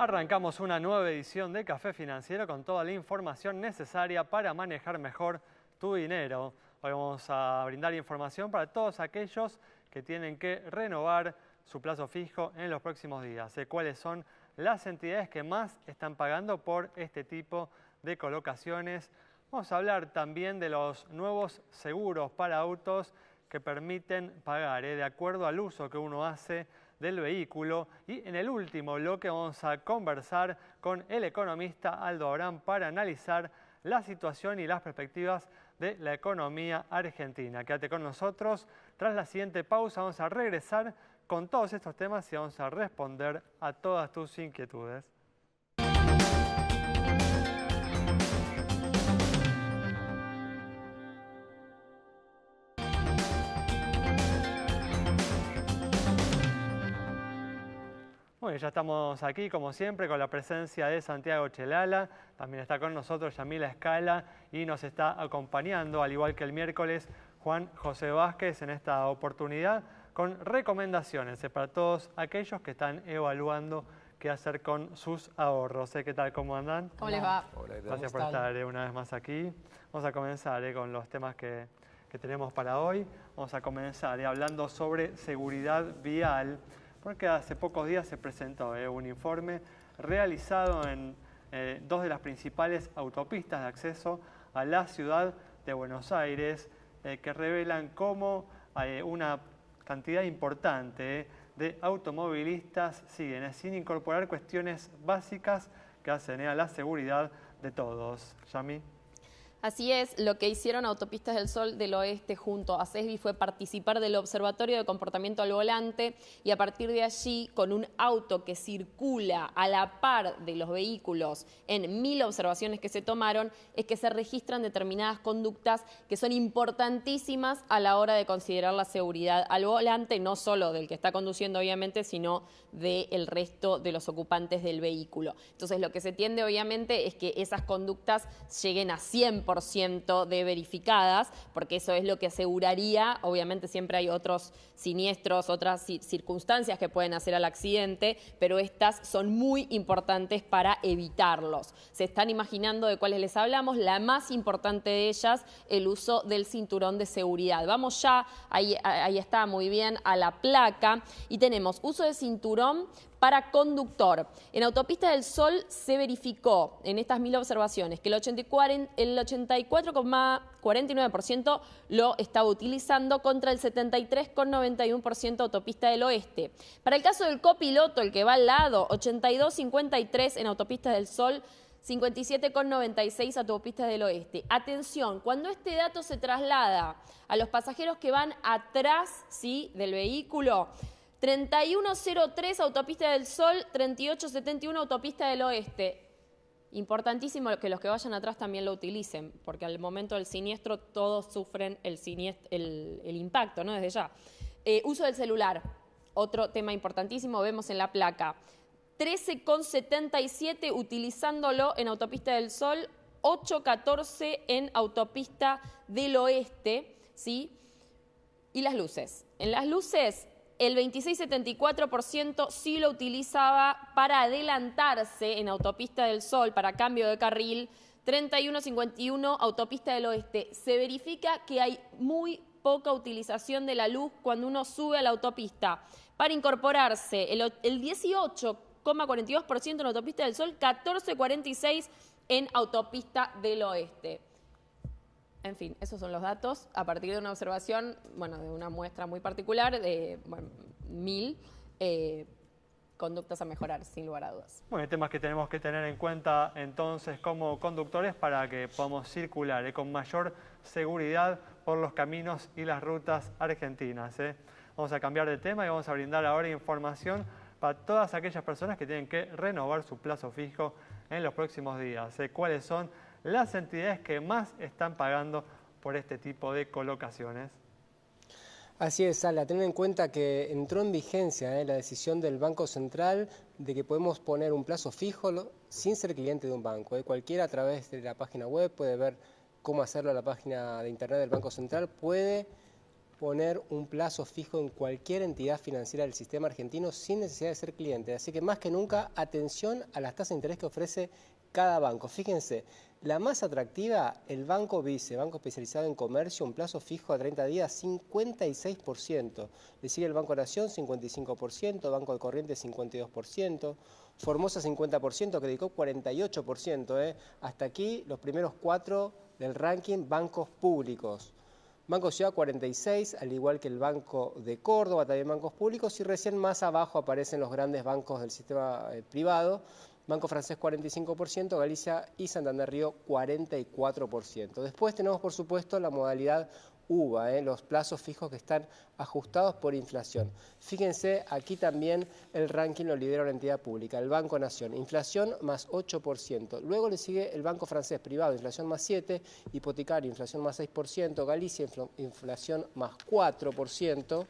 Arrancamos una nueva edición de Café Financiero con toda la información necesaria para manejar mejor tu dinero. Hoy vamos a brindar información para todos aquellos que tienen que renovar su plazo fijo en los próximos días. ¿Cuáles son las entidades que más están pagando por este tipo de colocaciones? Vamos a hablar también de los nuevos seguros para autos que permiten pagar de acuerdo al uso que uno hace del vehículo. Y en el último bloque vamos a conversar con el economista Aldo Abrán para analizar la situación y las perspectivas de la economía argentina. Quédate con nosotros. Tras la siguiente pausa vamos a regresar con todos estos temas y vamos a responder a todas tus inquietudes. Bueno, ya estamos aquí, como siempre, con la presencia de Santiago Chelala. También está con nosotros Yamila Escala y nos está acompañando, al igual que el miércoles, Juan José Vázquez, en esta oportunidad con recomendaciones para todos aquellos que están evaluando qué hacer con sus ahorros. ¿Qué tal? ¿Cómo andan? ¿Cómo les va? Hola, gracias por estar una vez más aquí. Vamos a comenzar con los temas que tenemos para hoy. Vamos a comenzar hablando sobre seguridad vial, porque hace pocos días se presentó un informe realizado en dos de las principales autopistas de acceso a la ciudad de Buenos Aires, que revelan cómo una cantidad importante de automovilistas siguen sin incorporar cuestiones básicas que hacen a la seguridad de todos. Yami. Así es, lo que hicieron Autopistas del Sol del Oeste junto a CESBI fue participar del Observatorio de Comportamiento al Volante y a partir de allí, con un auto que circula a la par de los vehículos en 1000 observaciones que se tomaron, es que se registran determinadas conductas que son importantísimas a la hora de considerar la seguridad al volante, no solo del que está conduciendo obviamente, sino del resto de los ocupantes del vehículo. Entonces lo que se tiende obviamente es que esas conductas lleguen a 100% de verificadas, porque eso es lo que aseguraría, obviamente siempre hay otros siniestros, otras circunstancias que pueden hacer al accidente, pero estas son muy importantes para evitarlos. Se están imaginando de cuáles les hablamos, la más importante de ellas, el uso del cinturón de seguridad. Vamos ya, ahí está muy bien, a la placa y tenemos uso de cinturón para conductor. En Autopista del Sol se verificó en estas 1000 observaciones que el 84,49% lo estaba utilizando contra el 73,91% Autopista del Oeste. Para el caso del copiloto, el que va al lado, 82,53 en Autopista del Sol, 57,96 Autopistas del Oeste. Atención, cuando este dato se traslada a los pasajeros que van atrás, ¿sí?, del vehículo, 31,03 Autopista del Sol, 38,71 Autopista del Oeste. Importantísimo que los que vayan atrás también lo utilicen, porque al momento del siniestro todos sufren el impacto, ¿no? Desde ya. Uso del celular, otro tema importantísimo, vemos en la placa. 13,77 utilizándolo en Autopista del Sol, 8,14 en Autopista del Oeste, ¿sí? Y las luces. En las luces, el 26,74% sí lo utilizaba para adelantarse en Autopista del Sol, para cambio de carril, 31,51 Autopista del Oeste. Se verifica que hay muy poca utilización de la luz cuando uno sube a la autopista. Para incorporarse, el 18,42% en Autopista del Sol, 14,46 en Autopista del Oeste. En fin, esos son los datos a partir de una observación, bueno, de una muestra muy particular de 1000 conductas a mejorar, sin lugar a dudas. Bueno, temas que tenemos que tener en cuenta entonces como conductores para que podamos circular con mayor seguridad por los caminos y las rutas argentinas. Vamos a cambiar de tema y vamos a brindar ahora información para todas aquellas personas que tienen que renovar su plazo fijo en los próximos días. ¿Cuáles son las entidades que más están pagando por este tipo de colocaciones? Así es, Sala. Ten en cuenta que entró en vigencia la decisión del Banco Central de que podemos poner un plazo fijo sin ser cliente de un banco. Cualquiera a través de la página web puede ver cómo hacerlo a la página de internet del Banco Central, puede poner un plazo fijo en cualquier entidad financiera del sistema argentino sin necesidad de ser cliente. Así que más que nunca, atención a las tasas de interés que ofrece cada banco. Fíjense, la más atractiva, el Banco Vice, banco especializado en comercio, un plazo fijo a 30 días, 56%. Le sigue el Banco Nación, 55%, Banco de Corrientes, 52%, Formosa, 50%, Credicop, 48%. Hasta aquí los primeros 4 del ranking bancos públicos. Banco Ciudad 46, al igual que el Banco de Córdoba, también bancos públicos, y recién más abajo aparecen los grandes bancos del sistema privado. Banco Francés 45%, Galicia y Santander Río 44%. Después tenemos, por supuesto, la modalidad UVA, los plazos fijos que están ajustados por inflación. Fíjense, aquí también el ranking lo lidera una entidad pública, el Banco Nación, inflación más 8%. Luego le sigue el Banco Francés privado, inflación más 7%, hipotecario, inflación más 6%, Galicia, inflación más 4%.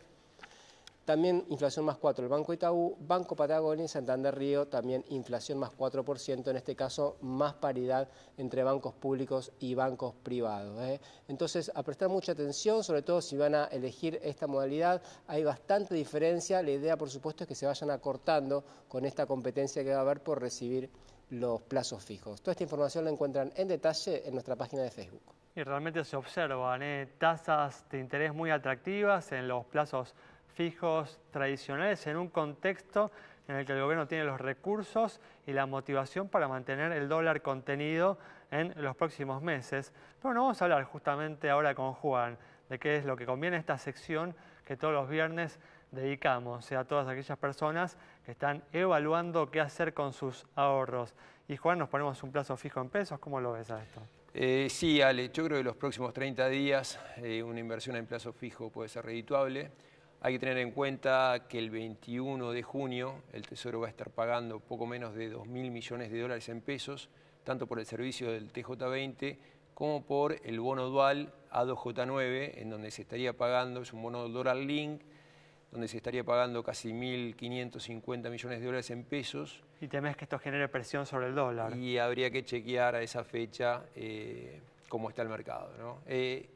También inflación más 4%, el Banco Itaú, Banco Patagonia y Santander Río, también inflación más 4%, en este caso más paridad entre bancos públicos y bancos privados. Entonces, a prestar mucha atención, sobre todo si van a elegir esta modalidad, hay bastante diferencia, la idea por supuesto es que se vayan acortando con esta competencia que va a haber por recibir los plazos fijos. Toda esta información la encuentran en detalle en nuestra página de Facebook. Y realmente se observan tasas de interés muy atractivas en los plazos fijos tradicionales en un contexto en el que el gobierno tiene los recursos y la motivación para mantener el dólar contenido en los próximos meses. Pero bueno, vamos a hablar justamente ahora con Juan de qué es lo que conviene esta sección que todos los viernes dedicamos a todas aquellas personas que están evaluando qué hacer con sus ahorros. Y Juan, nos ponemos un plazo fijo en pesos, ¿cómo lo ves a esto? Sí, Ale, yo creo que los próximos 30 días una inversión en plazo fijo puede ser redituable. Hay que tener en cuenta que el 21 de junio el Tesoro va a estar pagando poco menos de 2.000 millones de dólares en pesos, tanto por el servicio del TJ20 como por el bono dual A2J9, en donde se estaría pagando, es un bono dólar link, donde se estaría pagando casi 1.550 millones de dólares en pesos. Y temes que esto genere presión sobre el dólar. Y habría que chequear a esa fecha cómo está el mercado, ¿no?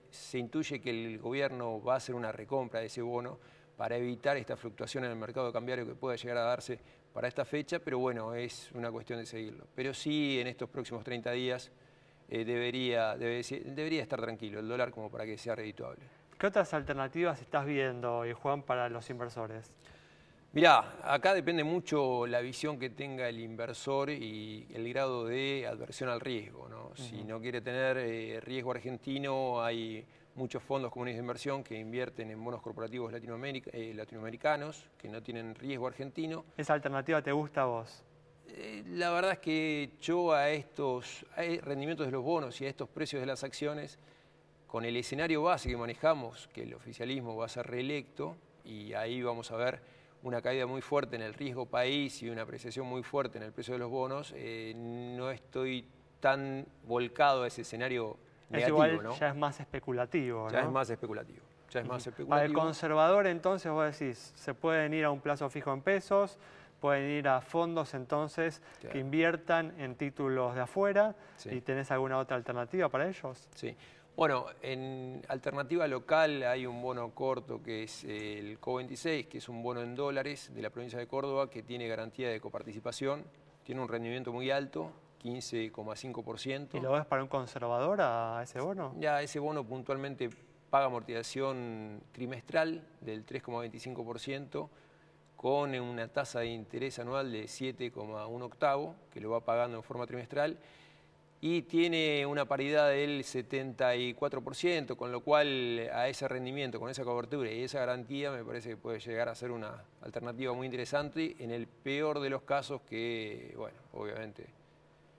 Se intuye que el gobierno va a hacer una recompra de ese bono para evitar esta fluctuación en el mercado cambiario que pueda llegar a darse para esta fecha, pero bueno, es una cuestión de seguirlo. Pero sí, en estos próximos 30 días debería estar tranquilo el dólar como para que sea redituable. ¿Qué otras alternativas estás viendo, Juan, para los inversores? Mirá, acá depende mucho la visión que tenga el inversor y el grado de adversión al riesgo, ¿no? Si no quiere tener riesgo argentino, hay muchos fondos comunes de inversión que invierten en bonos corporativos latinoamericanos que no tienen riesgo argentino. ¿Esa alternativa te gusta a vos? La verdad es que yo a estos rendimientos de los bonos y a estos precios de las acciones, con el escenario base que manejamos, que el oficialismo va a ser reelecto, y ahí vamos a ver una caída muy fuerte en el riesgo país y una apreciación muy fuerte en el precio de los bonos, no estoy tan volcado a ese escenario negativo, igual, ¿no? Ya es más especulativo, ¿no? Ya es más especulativo. Ya es más Para el especulativo. conservador, entonces, vos decís, se pueden ir a un plazo fijo en pesos, pueden ir a fondos, entonces, Claro. que inviertan en títulos de afuera. Sí. ¿Y tenés alguna otra alternativa para ellos? Sí. Bueno, en alternativa local hay un bono corto que es el CO26, que es un bono en dólares de la provincia de Córdoba que tiene garantía de coparticipación, tiene un rendimiento muy alto, 15,5%. ¿Y lo ves para un conservador a ese bono? Ya ese bono puntualmente paga amortización trimestral del 3,25% con una tasa de interés anual de 7,1 que lo va pagando en forma trimestral. Y tiene una paridad del 74%, con lo cual a ese rendimiento, con esa cobertura y esa garantía me parece que puede llegar a ser una alternativa muy interesante en el peor de los casos que, bueno, obviamente.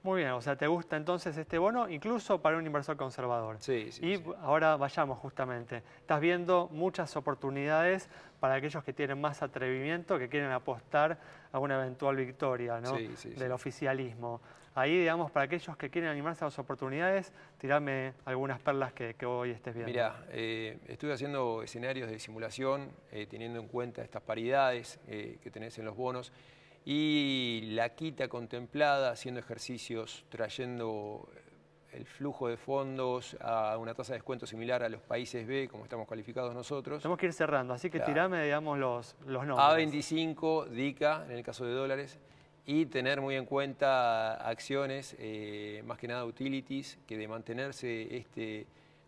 Muy bien, o sea, ¿te gusta entonces este bono incluso para un inversor conservador? Sí, sí. Y sí. ahora vayamos justamente. Estás viendo muchas oportunidades para aquellos que tienen más atrevimiento, que quieren apostar a una eventual victoria, ¿no? Del oficialismo. Ahí, digamos, para aquellos que quieren animarse a las oportunidades, tirame algunas perlas que hoy estés viendo. Mirá, estuve haciendo escenarios de simulación, teniendo en cuenta estas paridades que tenés en los bonos, y la quita contemplada, haciendo ejercicios, trayendo el flujo de fondos a una tasa de descuento similar a los países B, como estamos calificados nosotros. Tenemos que ir cerrando, así que Claro. tirame, digamos, los nombres. A25, DICA, en el caso de dólares, y tener muy en cuenta acciones, más que nada utilities, que de mantenerse este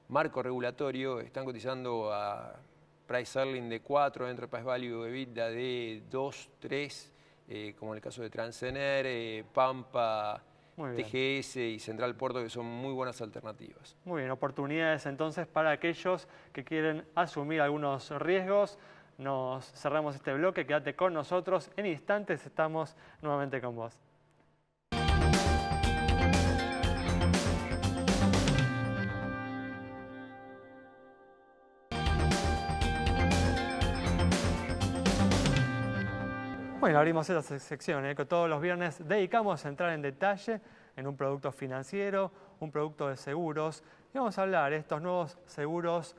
marco regulatorio están cotizando a price earning de 4, enterprise value EBITDA de 2, 3, como en el caso de Transener, Pampa, Muy bien. TGS y Central Puerto, que son muy buenas alternativas. Muy bien, oportunidades entonces para aquellos que quieren asumir algunos riesgos. Nos cerramos este bloque, quédate con nosotros. En instantes estamos nuevamente con vos. Bueno, abrimos esta sección que todos los viernes dedicamos a entrar en detalle en un producto financiero, un producto de seguros. Y vamos a hablar de estos nuevos seguros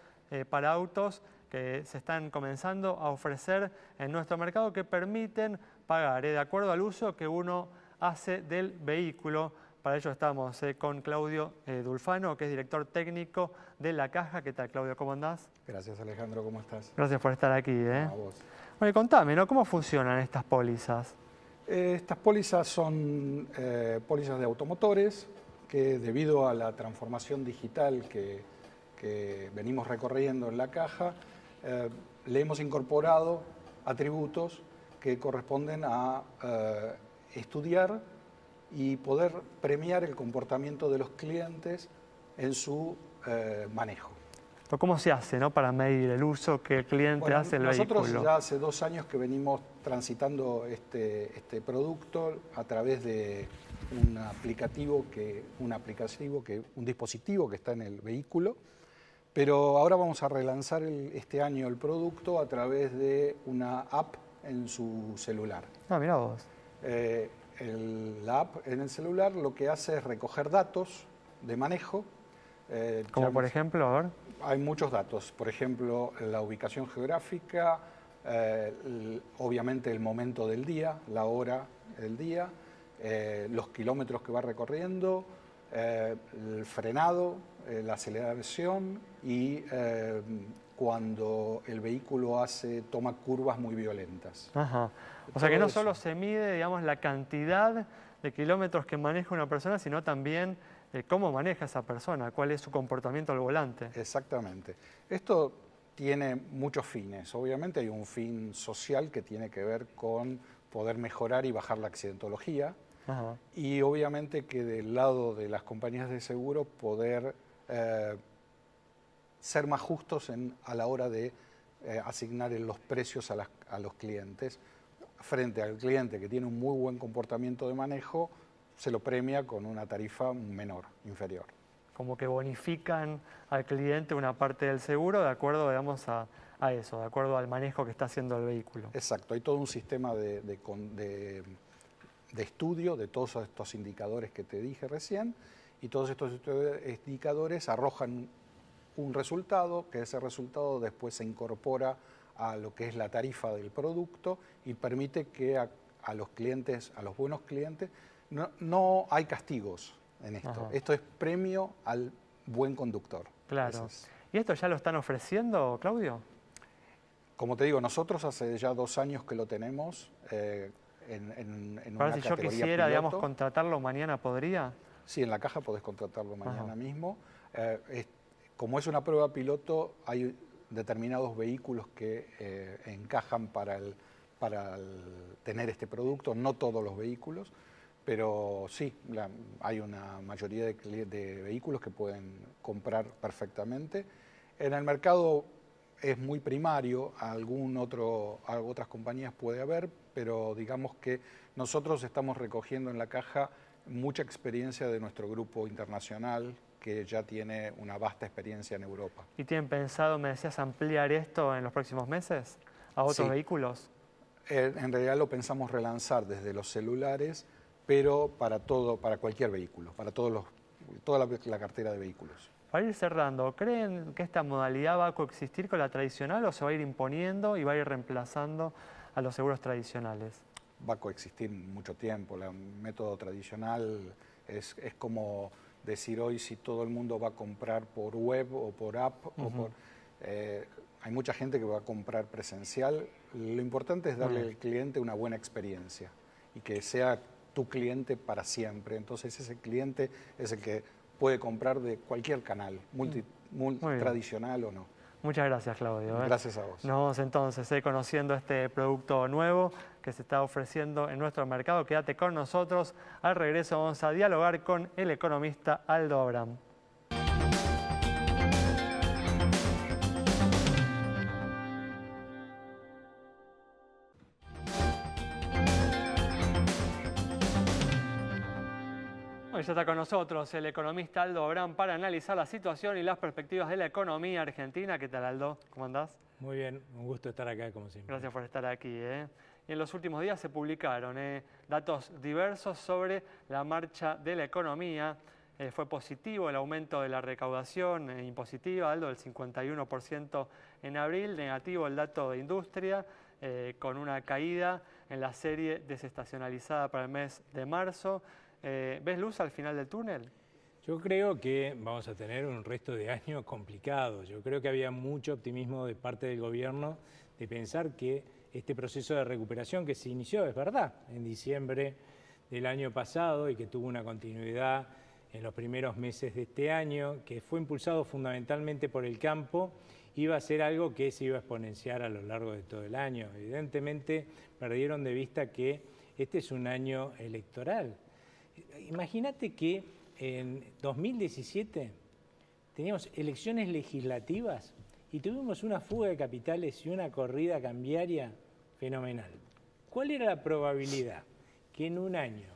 para autos que se están comenzando a ofrecer en nuestro mercado que permiten pagar de acuerdo al uso que uno hace del vehículo. Para ello estamos con Claudio Dulfano, que es director técnico de La Caja. ¿Qué tal, Claudio? ¿Cómo andás? Gracias, Alejandro. ¿Cómo estás? Gracias por estar aquí. A vos. Bueno, y contame, ¿no? ¿Cómo funcionan estas pólizas? Estas pólizas son pólizas de automotores que, debido a la transformación digital que venimos recorriendo en La Caja, le hemos incorporado atributos que corresponden a estudiar y poder premiar el comportamiento de los clientes en su manejo. ¿Cómo se hace, no, para medir el uso que el cliente hace del vehículo? Nosotros ya hace 2 años que venimos transitando este producto a través de un dispositivo que está en el vehículo, pero ahora vamos a relanzar este año el producto a través de una app en su celular. Ah, mirá vos. La app en el celular lo que hace es recoger datos de manejo. Como por ejemplo, a ver. Hay muchos datos, por ejemplo, la ubicación geográfica, obviamente el momento del día, la hora del día, los kilómetros que va recorriendo, el frenado, la aceleración y cuando el vehículo toma curvas muy violentas. Ajá. O sea que no solo se mide, digamos, la cantidad de kilómetros que maneja una persona, sino también cómo maneja esa persona, cuál es su comportamiento al volante. Exactamente. Esto tiene muchos fines. Obviamente hay un fin social que tiene que ver con poder mejorar y bajar la accidentología. Ajá. Y obviamente que del lado de las compañías de seguro poder ser más justos a la hora de asignar los precios a los clientes. Frente al cliente que tiene un muy buen comportamiento de manejo, se lo premia con una tarifa menor, inferior. Como que bonifican al cliente una parte del seguro de acuerdo, digamos, a eso, de acuerdo al manejo que está haciendo el vehículo. Exacto, hay todo un sistema de estudio de todos estos indicadores que te dije recién, y todos estos indicadores arrojan un resultado, que ese resultado después se incorpora a lo que es la tarifa del producto y permite que a los clientes, a los buenos clientes, no hay castigos en esto. Ajá. Esto es premio al buen conductor. Claro. ¿Y esto ya lo están ofreciendo, Claudio? Como te digo, nosotros hace ya 2 años que lo tenemos en una Ahora, si yo categoría quisiera, piloto. digamos, contratarlo mañana, ¿podría? Sí, en La Caja podés contratarlo mañana Ajá. mismo. Como es una prueba piloto, hay determinados vehículos que encajan para tener este producto, no todos los vehículos, pero sí, hay una mayoría de vehículos que pueden comprar perfectamente. En el mercado es muy primario, otras compañías puede haber, pero digamos que nosotros estamos recogiendo en La Caja mucha experiencia de nuestro grupo internacional, que ya tiene una vasta experiencia en Europa. ¿Y tienen pensado, me decías, ampliar esto en los próximos meses a otros vehículos? En realidad lo pensamos relanzar desde los celulares, pero para cualquier vehículo, para toda la cartera de vehículos. Para ir cerrando, ¿creen que esta modalidad va a coexistir con la tradicional o se va a ir imponiendo y va a ir reemplazando a los seguros tradicionales? Va a coexistir mucho tiempo. El método tradicional es como decir hoy si todo el mundo va a comprar por web o por app. Hay mucha gente que va a comprar presencial. Lo importante es darle al cliente una buena experiencia y que sea tu cliente para siempre. Entonces ese cliente es el que puede comprar de cualquier canal, tradicional o no. Muchas gracias, Claudio. Gracias a vos. Nos vamos entonces conociendo este producto nuevo que se está ofreciendo en nuestro mercado. Quédate con nosotros. Al regreso vamos a dialogar con el economista Aldo Abraham. Hoy ya está con nosotros el economista Aldo Abraham para analizar la situación y las perspectivas de la economía argentina. ¿Qué tal, Aldo? ¿Cómo andás? Muy bien, un gusto estar acá como siempre. Gracias por estar aquí. Y en los últimos días se publicaron datos diversos sobre la marcha de la economía. Fue positivo el aumento de la recaudación impositiva, Aldo, del 51% en abril. Negativo el dato de industria, con una caída en la serie desestacionalizada para el mes de marzo. ¿Ves luz al final del túnel? Yo creo que vamos a tener un resto de año complicado. Yo creo que había mucho optimismo de parte del gobierno de pensar que este proceso de recuperación que se inició, es verdad, en diciembre del año pasado y que tuvo una continuidad en los primeros meses de este año, que fue impulsado fundamentalmente por el campo, iba a ser algo que se iba a exponenciar a lo largo de todo el año. Evidentemente perdieron de vista que este es un año electoral. Imagínate que en 2017 teníamos elecciones legislativas y tuvimos una fuga de capitales y una corrida cambiaria fenomenal. ¿Cuál era la probabilidad que en un año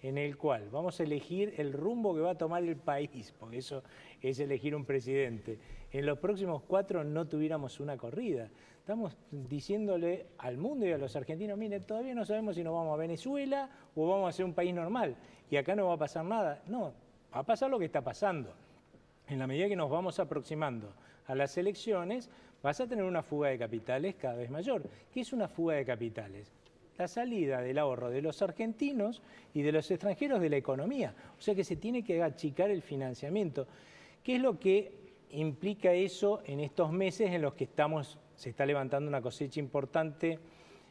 en el cual vamos a elegir el rumbo que va a tomar el país, porque eso es elegir un presidente, en los próximos 4 no tuviéramos una corrida? Estamos diciéndole al mundo y a los argentinos, miren, todavía no sabemos si nos vamos a Venezuela o vamos a ser un país normal y acá no va a pasar nada. No, va a pasar lo que está pasando. En la medida que nos vamos aproximando a las elecciones, vas a tener una fuga de capitales cada vez mayor. ¿Qué es una fuga de capitales? La salida del ahorro de los argentinos y de los extranjeros de la economía. O sea que se tiene que achicar el financiamiento. ¿Qué es lo que implica eso en estos meses en los que se está levantando una cosecha importante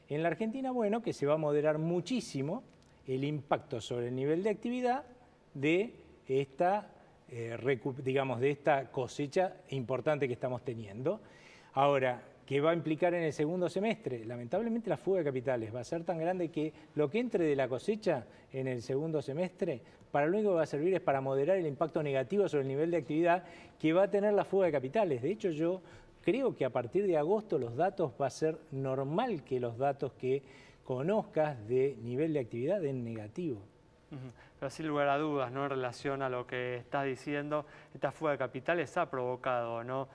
en la Argentina? Bueno, que se va a moderar muchísimo el impacto sobre el nivel de actividad de esta, de esta cosecha importante que estamos teniendo. Ahora, ¿qué va a implicar en el segundo semestre? Lamentablemente la fuga de capitales va a ser tan grande que lo que entre de la cosecha en el segundo semestre, para lo único que va a servir es para moderar el impacto negativo sobre el nivel de actividad que va a tener la fuga de capitales. De hecho, yo creo que a partir de agosto los datos va a ser normal que los datos que conozcas de nivel de actividad den negativo. Pero sin lugar a dudas, ¿no? En relación a lo que estás diciendo, esta fuga de capitales ha provocado, ¿no?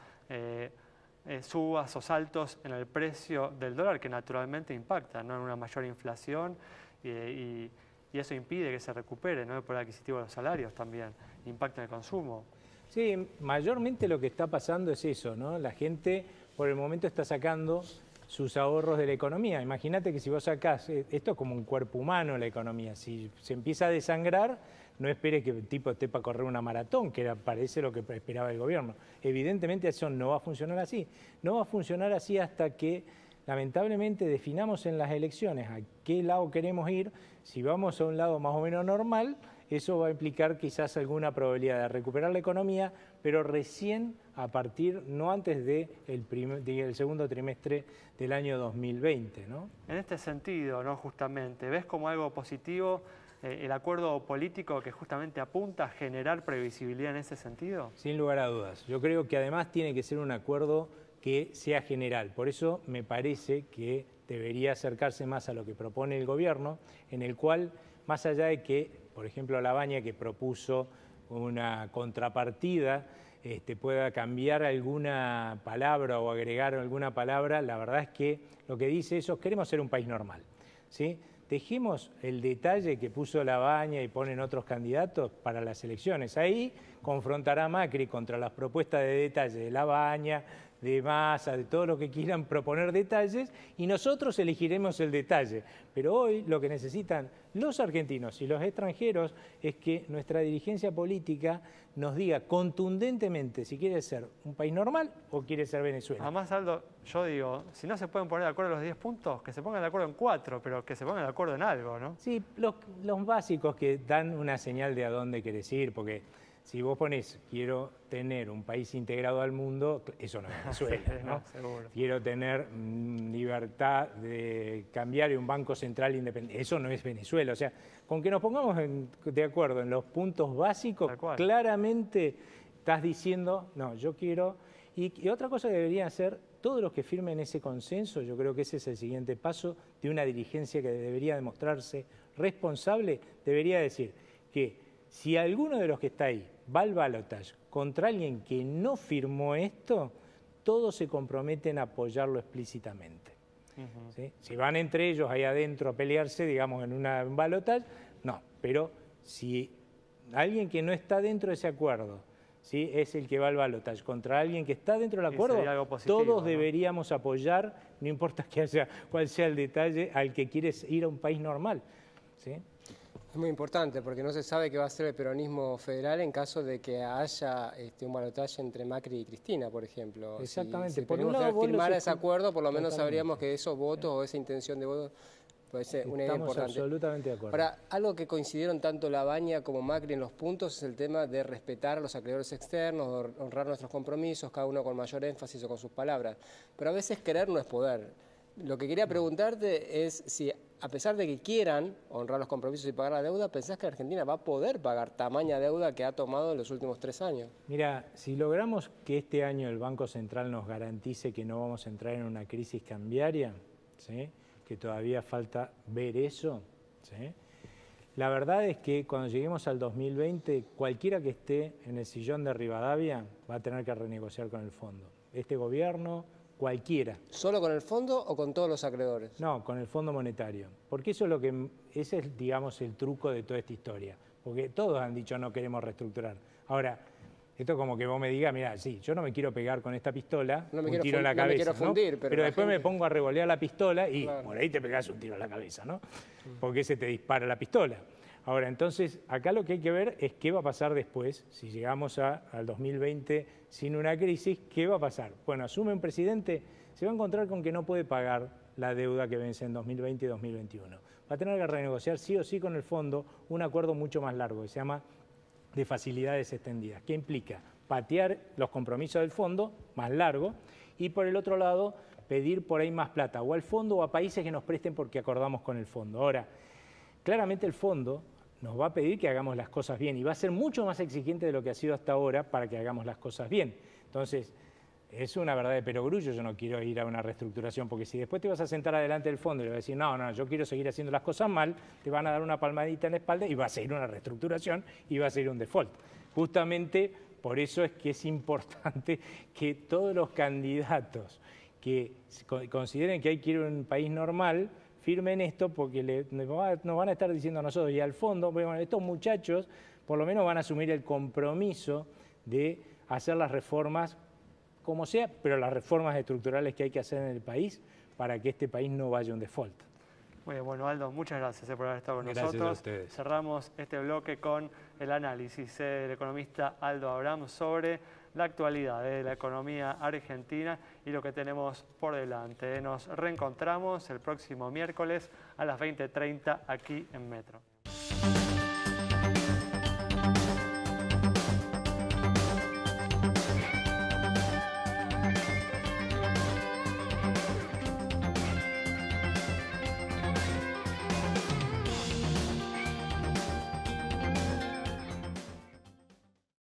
Subas o saltos en el precio del dólar que naturalmente impactan, ¿no? En una mayor inflación y eso impide que se recupere, ¿no? El poder adquisitivo de los salarios también, impacta en el consumo. Sí, mayormente lo que está pasando es eso, ¿no? La gente por el momento está sacando sus ahorros de la economía. Imagínate que si vos sacás, esto es como un cuerpo humano la economía, si se empieza a desangrar, no esperes que el tipo esté para correr una maratón, que parece lo que esperaba el gobierno. Evidentemente eso no va a funcionar así. No va a funcionar así hasta que lamentablemente definamos en las elecciones a qué lado queremos ir. Si vamos a un lado más o menos normal, eso va a implicar quizás alguna probabilidad de recuperar la economía, pero recién a partir, no antes del segundo trimestre del año 2020, ¿no? En este sentido, ¿no? Justamente, ¿ves como algo positivo el acuerdo político que justamente apunta a generar previsibilidad en ese sentido? Sin lugar a dudas. Yo creo que además tiene que ser un acuerdo que sea general. Por eso me parece que debería acercarse más a lo que propone el gobierno, en el cual, más allá de que, por ejemplo, Labaña, que propuso una contrapartida, pueda cambiar alguna palabra o agregar alguna palabra, la verdad es que lo que dice eso, queremos ser un país normal, ¿sí? Dejemos el detalle que puso Labaña y ponen otros candidatos para las elecciones. Ahí confrontar a Macri contra las propuestas de detalle de La Baña, de Massa, de todo lo que quieran proponer detalles, y nosotros elegiremos el detalle. Pero hoy lo que necesitan los argentinos y los extranjeros es que nuestra dirigencia política nos diga contundentemente si quiere ser un país normal o quiere ser Venezuela. Además, Aldo, yo digo, si no se pueden poner de acuerdo en los 10 puntos, que se pongan de acuerdo en 4, pero que se pongan de acuerdo en algo, ¿no? Sí, los básicos que dan una señal de a dónde querés ir, porque si vos ponés, quiero tener un país integrado al mundo, eso no es Venezuela, Sí, ¿no? Seguro. Quiero tener libertad de cambiar un banco central independiente, eso no es Venezuela. O sea, con que nos pongamos de acuerdo en los puntos básicos, claramente estás diciendo, no, yo quiero... Y otra cosa que deberían hacer todos los que firmen ese consenso, yo creo que ese es el siguiente paso de una dirigencia que debería demostrarse responsable, debería decir que si alguno de los que está ahí va al balotaje contra alguien que no firmó esto, todos se comprometen a apoyarlo explícitamente. ¿Sí? Si van entre ellos ahí adentro a pelearse, digamos, en un balotaje, no. Pero si alguien que no está dentro de ese acuerdo, ¿sí?, es el que va al balotaje contra alguien que está dentro del acuerdo, positivo, todos deberíamos apoyar, no importa cuál sea el detalle, al que quiere ir a un país normal. ¿Sí? Es muy importante porque no se sabe qué va a ser el peronismo federal en caso de que haya un balotaje entre Macri y Cristina, por ejemplo. Exactamente. Si por un lado firmara ese acuerdo, por lo menos sabríamos que esos votos o esa intención de voto puede ser una idea importante. Estamos absolutamente de acuerdo. Ahora, algo que coincidieron tanto La Baña como Macri en los puntos es el tema de respetar a los acreedores externos, honrar nuestros compromisos, cada uno con mayor énfasis o con sus palabras. Pero a veces querer no es poder. Lo que quería preguntarte es si, a pesar de que quieran honrar los compromisos y pagar la deuda, ¿pensás que Argentina va a poder pagar tamaña deuda que ha tomado en los últimos 3 años? Mira, si logramos que este año el Banco Central nos garantice que no vamos a entrar en una crisis cambiaria, ¿sí?, que todavía falta ver eso, ¿sí?, la verdad es que cuando lleguemos al 2020, cualquiera que esté en el sillón de Rivadavia va a tener que renegociar con el fondo. Este gobierno, cualquiera. ¿Solo con el fondo o con todos los acreedores? No, con el Fondo Monetario. Porque eso es lo que, ese es, digamos, el truco de toda esta historia. Porque todos han dicho no queremos reestructurar. Ahora, esto es como que vos me digas, mira, sí, yo no me quiero pegar con esta pistola, un tiro en la cabeza, no me quiero fundir, ¿no? Pero después me pongo a revolear la pistola y claro, por ahí te pegás un tiro en la cabeza, ¿no? Porque se te dispara la pistola. Ahora, entonces, acá lo que hay que ver es qué va a pasar después, si llegamos al 2020 sin una crisis, ¿qué va a pasar? Bueno, asume un presidente, se va a encontrar con que no puede pagar la deuda que vence en 2020 y 2021. Va a tener que renegociar sí o sí con el fondo un acuerdo mucho más largo, que se llama de facilidades extendidas, que implica patear los compromisos del fondo, más largo, y por el otro lado, pedir por ahí más plata, o al fondo o a países que nos presten porque acordamos con el fondo. Ahora, claramente el fondo nos va a pedir que hagamos las cosas bien y va a ser mucho más exigente de lo que ha sido hasta ahora para que hagamos las cosas bien. Entonces, es una verdad de perogrullo, yo no quiero ir a una reestructuración, porque si después te vas a sentar adelante del fondo y le vas a decir, no, yo quiero seguir haciendo las cosas mal, te van a dar una palmadita en la espalda y va a seguir una reestructuración y va a seguir un default. Justamente por eso es que es importante que todos los candidatos que consideren que hay que ir a un país normal, firmen esto porque nos van a estar diciendo a nosotros y al fondo, bueno, estos muchachos por lo menos van a asumir el compromiso de hacer las reformas como sea, pero las reformas estructurales que hay que hacer en el país para que este país no vaya a un default. Muy bien, bueno, Aldo, muchas gracias por haber estado con nosotros. nosotros. A ustedes. Cerramos este bloque con el análisis del economista Aldo Abraham sobre la actualidad de la economía argentina y lo que tenemos por delante. Nos reencontramos el próximo miércoles a las 20:30 aquí en Metro.